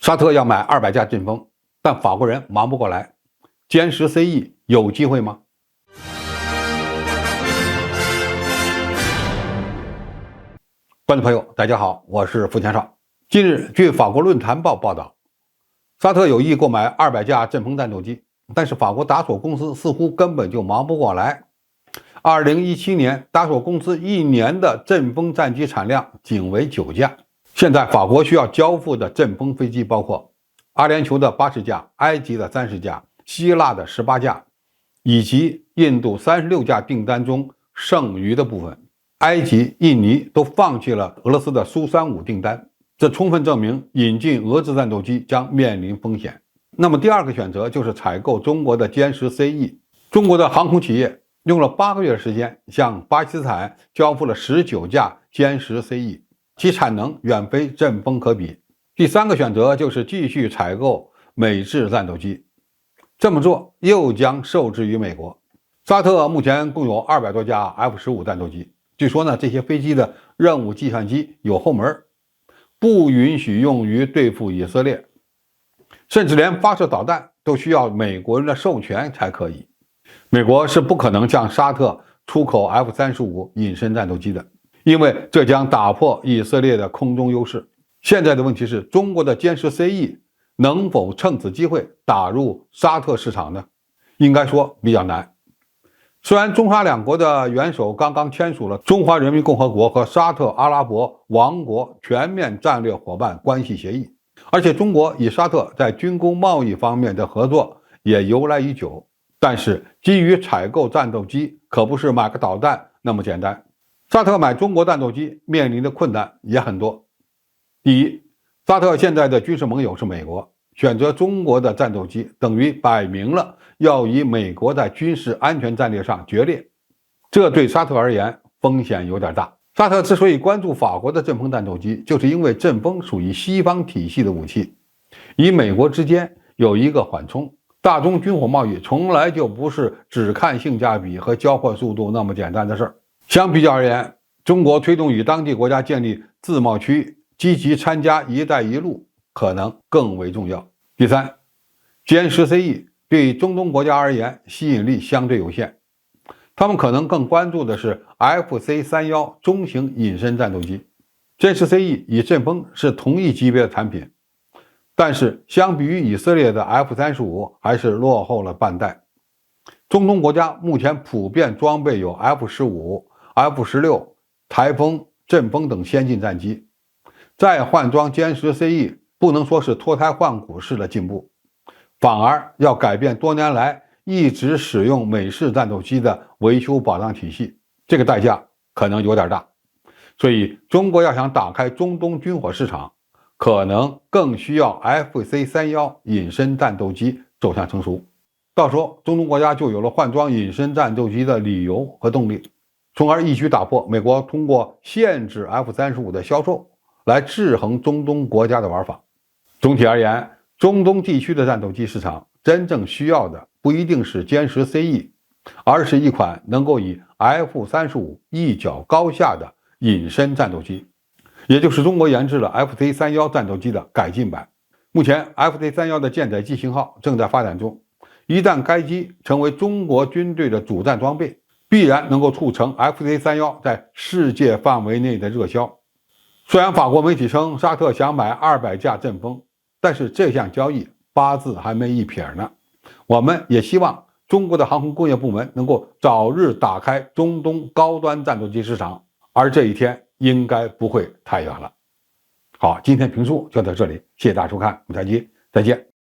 沙特要买200架阵风，但法国人忙不过来，歼十 CE 有机会吗？观众朋友，大家好，我是付强少。近日，据法国论坛报报道，沙特有意购买200架阵风战斗机，但是法国达索公司似乎根本就忙不过来。2017年，达索公司一年的阵风战机产量仅为9架。现在法国需要交付的阵风飞机包括阿联酋的80架、埃及的30架、希腊的18架，以及印度36架订单中剩余的部分。埃及、印尼都放弃了俄罗斯的苏35订单，这充分证明引进俄制战斗机将面临风险。那么第二个选择就是采购中国的歼十 CE。中国的航空企业用了8个月的时间，向巴基斯坦交付了19架歼十 CE， 其产能远非阵风可比。第三个选择就是继续采购美制战斗机，这么做又将受制于美国。沙特目前共有200多架 F-15战斗机，据说呢，这些飞机的任务计算机有后门，不允许用于对付以色列，甚至连发射导弹都需要美国人的授权才可以。美国是不可能向沙特出口 F-35隐身战斗机的，因为这将打破以色列的空中优势。现在的问题是，中国的歼十 CE 能否趁此机会打入沙特市场呢？应该说比较难。虽然中沙两国的元首刚刚签署了中华人民共和国和沙特阿拉伯王国全面战略伙伴关系协议，而且中国与沙特在军工贸易方面的合作也由来已久，但是基于采购战斗机可不是买个导弹那么简单。沙特买中国战斗机面临的困难也很多。第一，沙特现在的军事盟友是美国，选择中国的战斗机等于摆明了要与美国在军事安全战略上决裂，这对沙特而言风险有点大。沙特之所以关注法国的阵风战斗机，就是因为阵风属于西方体系的武器，与美国之间有一个缓冲。大宗军火贸易从来就不是只看性价比和交货速度那么简单的事儿。相比较而言，中国推动与当地国家建立自贸区域，积极参加一带一路可能更为重要。第三，歼十 CE 对中东国家而言吸引力相对有限，他们可能更关注的是 FC-31中型隐身战斗机。歼十 CE 与阵风是同一级别的产品，但是相比于以色列的 F-35还是落后了半代。中东国家目前普遍装备有 F-15、F-16、台风、阵风等先进战机，再换装歼十 CE 不能说是脱胎换骨式的进步，反而要改变多年来一直使用美式战斗机的维修保障体系，这个代价可能有点大。所以中国要想打开中东军火市场，可能更需要 FC-31隐身战斗机走向成熟，到时候中东国家就有了换装隐身战斗机的理由和动力，从而一举打破美国通过限制 F-35的销售来制衡中东国家的玩法。总体而言，中东地区的战斗机市场真正需要的不一定是歼十 CE， 而是一款能够以 F-35一较高下的隐身战斗机，也就是中国研制了 FC-31战斗机的改进版。目前 FC-31的舰载机型号正在发展中，一旦该机成为中国军队的主战装备，必然能够促成 FC-31在世界范围内的热销。虽然法国媒体称沙特想买200架阵风，但是这项交易八字还没一撇呢。我们也希望中国的航空工业部门能够早日打开中东高端战斗机市场，而这一天应该不会太远了。好，今天评述就到这里，谢谢大家收看，我们下期再见。